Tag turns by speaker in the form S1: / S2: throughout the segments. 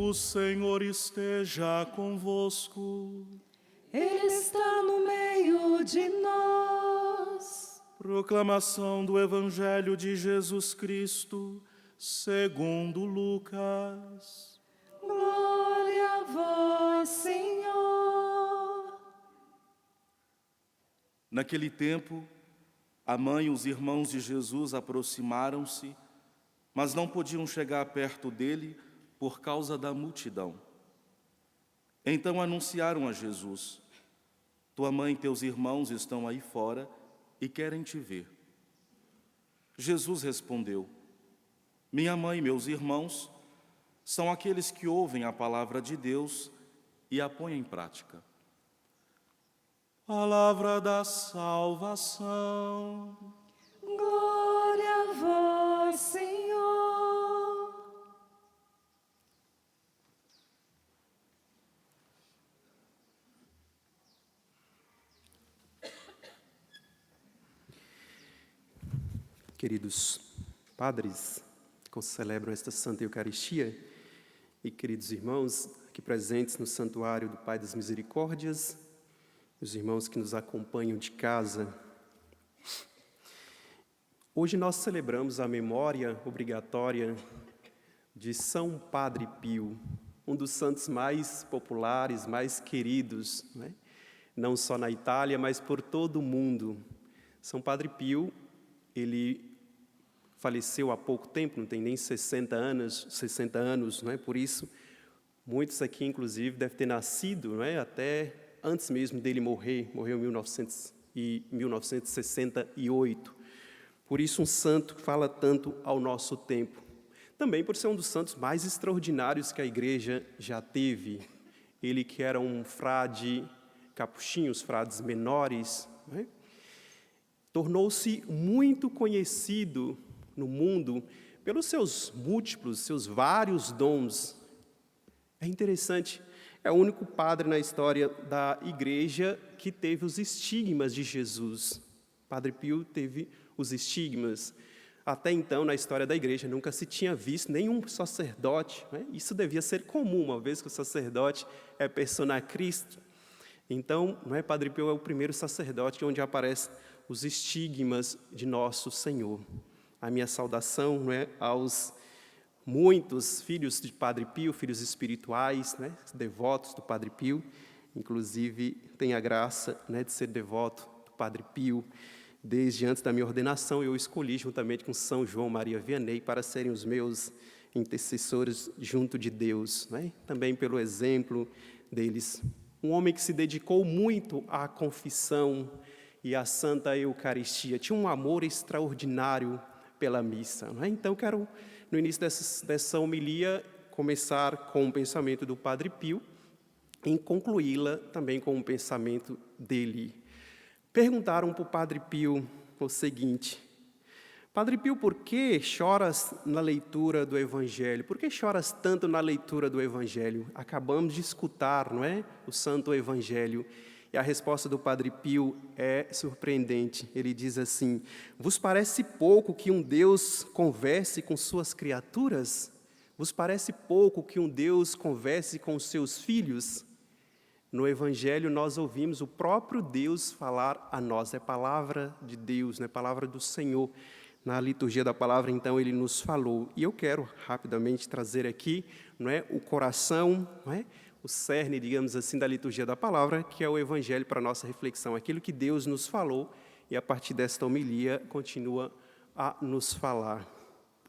S1: O Senhor esteja convosco.
S2: Ele está no meio de nós.
S1: Proclamação do Evangelho de Jesus Cristo, segundo Lucas.
S2: Glória a vós, Senhor.
S1: Naquele tempo, a mãe e os irmãos de Jesus aproximaram-se, mas não podiam chegar perto dele por causa da multidão. Então anunciaram a Jesus: tua mãe e teus irmãos estão aí fora e querem te ver. Jesus respondeu: minha mãe e meus irmãos são aqueles que ouvem a palavra de Deus e a põem em prática. Palavra da salvação.
S2: Glória a vós, Senhor.
S3: Queridos padres que celebram esta Santa Eucaristia e queridos irmãos aqui presentes no Santuário do Pai das Misericórdias, os irmãos que nos acompanham de casa, hoje nós celebramos a memória obrigatória de São Padre Pio, um dos santos mais populares, mais queridos, né? Não só na Itália, mas por todo o mundo. São Padre Pio, ele faleceu há pouco tempo, não tem nem 60 anos, não é? Por isso, muitos aqui, inclusive, devem ter nascido, não é? Até antes mesmo dele morrer, morreu em 1968. Por isso, um santo que fala tanto ao nosso tempo. Também por ser um dos santos mais extraordinários que a Igreja já teve. Ele que era um frade capuchinho, os frades menores, não é? Tornou-se muito conhecido no mundo pelos seus múltiplos, seus vários dons. É interessante, é o único padre na história da Igreja que teve os estigmas de Jesus. Padre Pio teve os estigmas. Até então, na história da Igreja, nunca se tinha visto nenhum sacerdote, né? Isso devia ser comum, uma vez que o sacerdote é persona Cristo. Então, não é? Padre Pio é o primeiro sacerdote onde aparecem os estigmas de nosso Senhor. A minha saudação, não é, aos muitos filhos de Padre Pio, filhos espirituais, né, devotos do Padre Pio. Inclusive, tenho a graça, né, de ser devoto do Padre Pio. Desde antes da minha ordenação, eu escolhi, juntamente com São João Maria Vianney, para serem os meus intercessores junto de Deus, né? Também pelo exemplo deles. Um homem que se dedicou muito à confissão e à Santa Eucaristia. Tinha um amor extraordinário pela missa, não é? Então, quero, no início dessa homilia, começar com o pensamento do Padre Pio e concluí-la também com o pensamento dele. Perguntaram para o Padre Pio o seguinte: Padre Pio, por que choras na leitura do Evangelho? Por que choras tanto na leitura do Evangelho? Acabamos de escutar, não é? O Santo Evangelho. E a resposta do Padre Pio é surpreendente. Ele diz assim: vos parece pouco que um Deus converse com suas criaturas? Vos parece pouco que um Deus converse com os seus filhos? No Evangelho nós ouvimos o próprio Deus falar a nós. É palavra de Deus, é palavra do Senhor. Na liturgia da palavra, então, ele nos falou. E eu quero rapidamente trazer aqui, não é, o coração, não é, o cerne, digamos assim, da liturgia da palavra, que é o Evangelho para a nossa reflexão. Aquilo que Deus nos falou e, a partir desta homilia, continua a nos falar.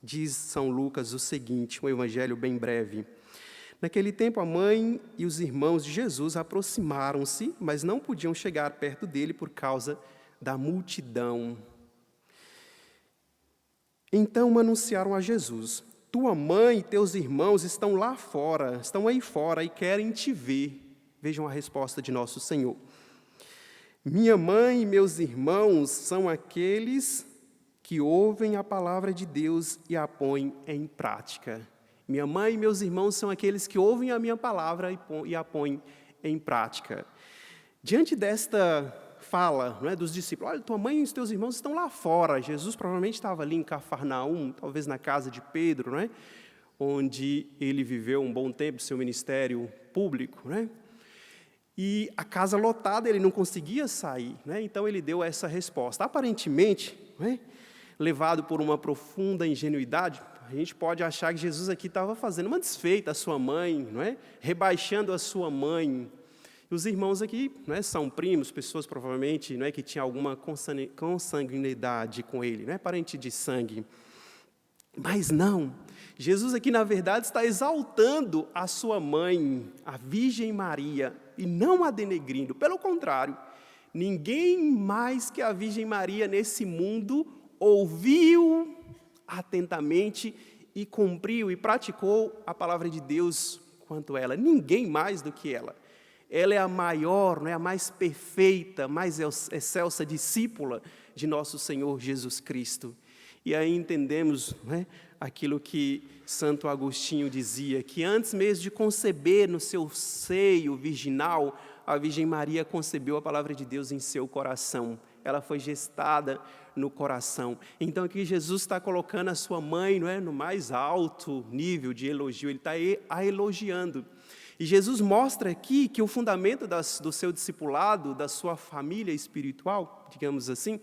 S3: Diz São Lucas o seguinte, um Evangelho bem breve. Naquele tempo, a mãe e os irmãos de Jesus aproximaram-se, mas não podiam chegar perto dele por causa da multidão. Então anunciaram a Jesus: tua mãe e teus irmãos estão lá fora, estão aí fora e querem te ver. Vejam a resposta de nosso Senhor. Minha mãe e meus irmãos são aqueles que ouvem a palavra de Deus e a põem em prática. Minha mãe e meus irmãos são aqueles que ouvem a minha palavra e a põem em prática. Diante desta fala, não é, dos discípulos: olha, tua mãe e os teus irmãos estão lá fora. Jesus provavelmente estava ali em Cafarnaum, talvez na casa de Pedro, não é? onde ele viveu um bom tempo, seu ministério público, né? E a casa lotada, ele não conseguia sair, né? Então ele deu essa resposta. Aparentemente, né, levado por uma profunda ingenuidade, a gente pode achar que Jesus aqui estava fazendo uma desfeita à sua mãe, não é? Rebaixando a sua mãe. E os irmãos aqui, não é, são primos, pessoas provavelmente, não é, que tinham alguma consanguinidade com ele, não é, parente de sangue. Mas não, Jesus aqui na verdade está exaltando a sua mãe, a Virgem Maria, e não a denegrindo. Pelo contrário, ninguém mais que a Virgem Maria nesse mundo ouviu atentamente e cumpriu e praticou a palavra de Deus quanto ela. Ninguém mais do que ela. Ela é a maior, não é, a mais perfeita, mais excelsa discípula de nosso Senhor Jesus Cristo. E aí entendemos, né, aquilo que Santo Agostinho dizia, que antes mesmo de conceber no seu seio virginal, a Virgem Maria concebeu a palavra de Deus em seu coração. Ela foi gestada no coração. Então aqui Jesus está colocando a sua mãe, não é, no mais alto nível de elogio, ele está a elogiando. E Jesus mostra aqui que o fundamento do seu discipulado, da sua família espiritual, digamos assim,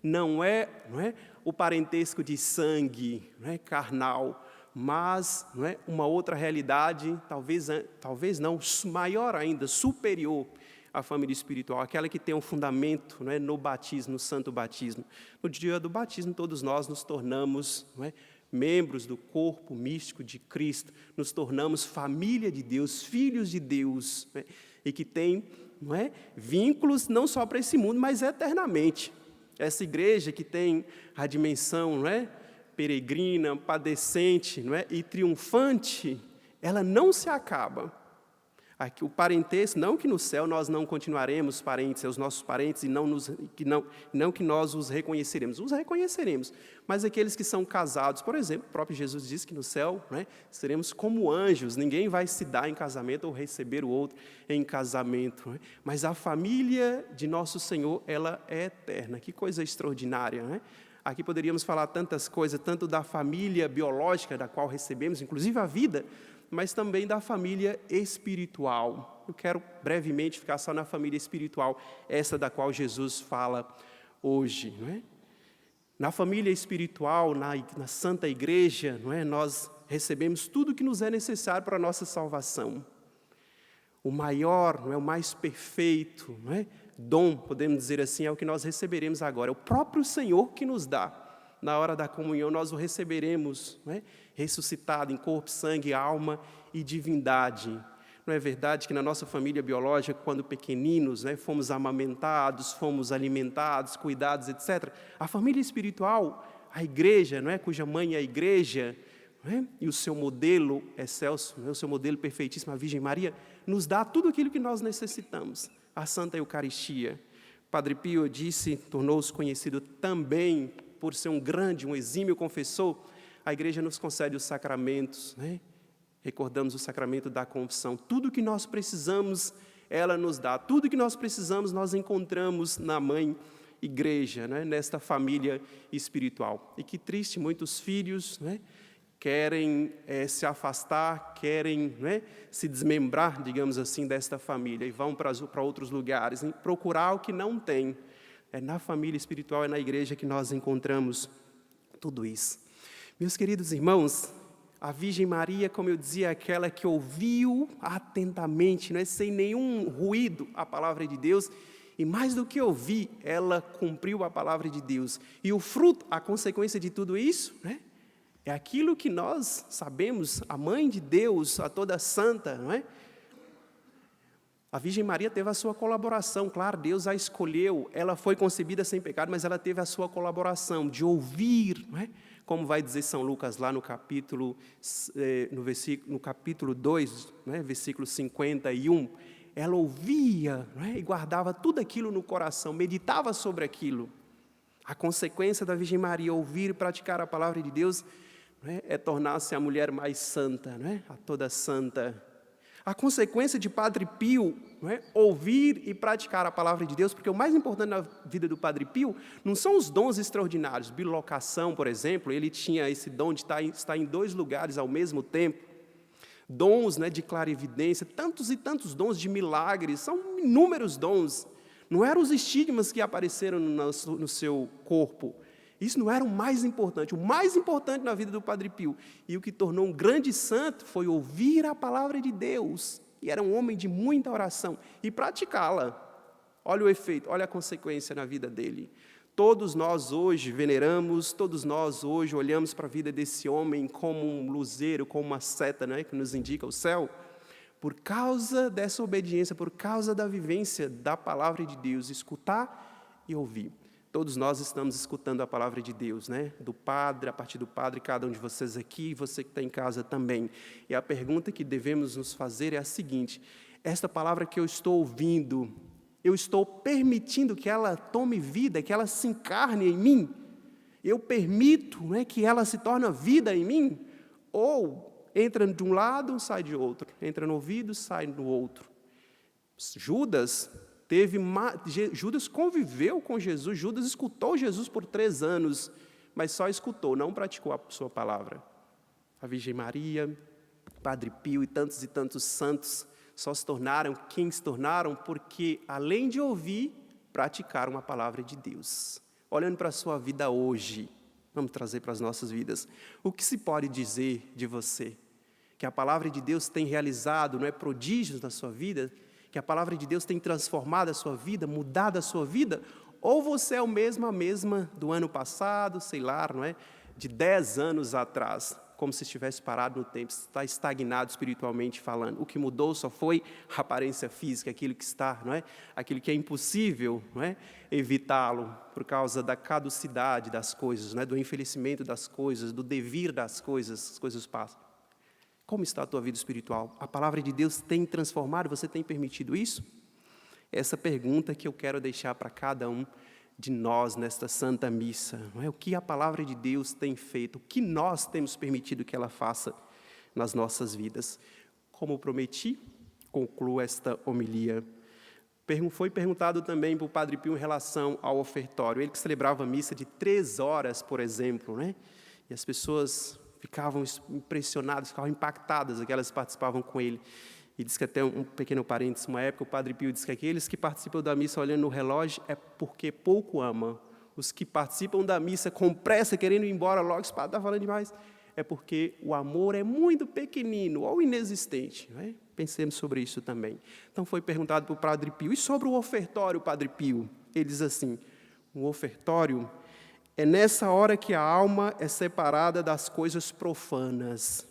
S3: não é o parentesco de sangue, não é, carnal, mas não é, uma outra realidade, talvez não, maior ainda, superior à família espiritual, aquela que tem um fundamento, não é, no batismo, no santo batismo. No dia do batismo, todos nós nos tornamos, não é, membros do corpo místico de Cristo, nos tornamos família de Deus, filhos de Deus, né, e que tem, não é, vínculos não só para esse mundo, mas eternamente. Essa igreja que tem a dimensão, não é, peregrina, padecente, não é, e triunfante, ela não se acaba. Aqui, o parentesco, não que no céu nós não continuaremos parentes, os nossos parentes, e não que nós os reconheceremos, mas aqueles que são casados, por exemplo, o próprio Jesus disse que no céu, né, seremos como anjos, ninguém vai se dar em casamento ou receber o outro em casamento, né? Mas a família de nosso Senhor, ela é eterna, que coisa extraordinária, né? Aqui poderíamos falar tantas coisas, tanto da família biológica da qual recebemos, inclusive a vida, mas também da família espiritual. Eu quero brevemente ficar só na família espiritual, essa da qual Jesus fala hoje, não é? Na família espiritual, na Santa Igreja, não é? Nós recebemos tudo o que nos é necessário para a nossa salvação. O maior, não é, o mais perfeito, não é, dom, podemos dizer assim, é o que nós receberemos agora. É o próprio Senhor que nos dá. Na hora da comunhão nós o receberemos, não é, ressuscitado em corpo, sangue, alma e divindade. Não é verdade que na nossa família biológica, quando pequeninos, né, fomos amamentados, fomos alimentados, cuidados, etc. A família espiritual, a igreja, não é, cuja mãe é a igreja, não é, e o seu modelo excelso, não é, o seu modelo perfeitíssimo, a Virgem Maria, nos dá tudo aquilo que nós necessitamos. A Santa Eucaristia. Padre Pio disse, tornou-se conhecido também por ser um exímio confessor. A igreja nos concede os sacramentos, né? Recordamos o sacramento da confissão. Tudo que nós precisamos, ela nos dá. Tudo que nós precisamos, nós encontramos na mãe igreja, né? Nesta família espiritual. E que triste, muitos filhos, né, querem se afastar, querem, né, se desmembrar, digamos assim, desta família e vão para outros lugares, procurar o que não tem. É na família espiritual, é na igreja que nós encontramos tudo isso. Meus queridos irmãos, a Virgem Maria, como eu dizia, é aquela que ouviu atentamente, não é, sem nenhum ruído, a palavra de Deus, e mais do que ouvir, ela cumpriu a palavra de Deus. E o fruto, a consequência de tudo isso, né, é aquilo que nós sabemos, a mãe de Deus, a toda santa, não é? A Virgem Maria teve a sua colaboração, claro, Deus a escolheu, ela foi concebida sem pecado, mas ela teve a sua colaboração de ouvir, não é? Como vai dizer São Lucas lá no capítulo 2, não é? Versículo 51, ela ouvia, não é? E guardava tudo aquilo no coração, meditava sobre aquilo. A consequência da Virgem Maria ouvir e praticar a palavra de Deus, não é tornar-se a mulher mais santa, não é? A toda santa. A consequência de Padre Pio, não é? Ouvir e praticar a palavra de Deus, porque o mais importante na vida do Padre Pio não são os dons extraordinários. Bilocação, por exemplo, ele tinha esse dom de estar em 2 lugares ao mesmo tempo. Dons, né, de clarividência, tantos e tantos dons de milagres, são inúmeros dons. Não eram os estigmas que apareceram no seu corpo. Isso não era o mais importante. O mais importante na vida do Padre Pio, e o que tornou um grande santo, foi ouvir a palavra de Deus. E era um homem de muita oração. E praticá-la. Olha o efeito, olha a consequência na vida dele. Todos nós hoje veneramos, todos nós hoje olhamos para a vida desse homem como um luzeiro, como uma seta, né, que nos indica o céu. Por causa dessa obediência, por causa da vivência da palavra de Deus, escutar e ouvir. Todos nós estamos escutando a palavra de Deus, né? Do Padre, a partir do Padre, cada um de vocês aqui, você que está em casa também. E a pergunta que devemos nos fazer é a seguinte: esta palavra que eu estou ouvindo, eu estou permitindo que ela tome vida, que ela se encarne em mim? Eu permito, né, que ela se torne vida em mim? Ou entra de um lado, sai de outro. Entra no ouvido, sai do outro. Judas conviveu com Jesus, Judas escutou Jesus por 3 anos, mas só escutou, não praticou a sua palavra. A Virgem Maria, Padre Pio e tantos santos só se tornaram quem se tornaram porque, além de ouvir, praticaram a palavra de Deus. Olhando para a sua vida hoje, vamos trazer para as nossas vidas, o que se pode dizer de você? Que a palavra de Deus tem realizado, não é, prodígios na sua vida? Que a palavra de Deus tem transformado a sua vida, mudado a sua vida? Ou você é a mesma do ano passado, sei lá, não é? De 10 anos atrás, como se estivesse parado no tempo, está estagnado espiritualmente falando. O que mudou só foi a aparência física, aquilo que está, não é? Aquilo que é impossível, não é? Evitá-lo por causa da caducidade das coisas, não é? Do envelhecimento das coisas, do devir das coisas, as coisas passam. Como está a tua vida espiritual? A palavra de Deus tem transformado? Você tem permitido isso? Essa pergunta que eu quero deixar para cada um de nós nesta Santa Missa. Não é? O que a palavra de Deus tem feito? O que nós temos permitido que ela faça nas nossas vidas? Como prometi, concluo esta homilia. Foi perguntado também para o Padre Pio em relação ao ofertório. Ele que celebrava a missa de 3 horas, por exemplo, né? E as pessoas ficavam impressionadas, ficavam impactadas, aquelas que participavam com ele. E diz que até um pequeno parênteses, uma época o Padre Pio disse que aqueles que participam da missa olhando no relógio é porque pouco ama. Os que participam da missa com pressa, querendo ir embora logo, esse padre está falando demais, é porque o amor é muito pequenino ou inexistente. Não é? Pensemos sobre isso também. Então foi perguntado para o Padre Pio, e sobre o ofertório, Padre Pio? Ele diz assim, o ofertório é nessa hora que a alma é separada das coisas profanas.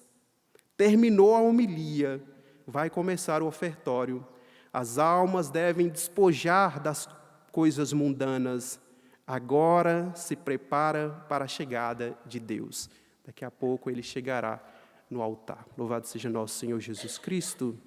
S3: Terminou a homilia, vai começar o ofertório. As almas devem despojar das coisas mundanas. Agora se prepara para a chegada de Deus. Daqui a pouco ele chegará no altar. Louvado seja nosso Senhor Jesus Cristo.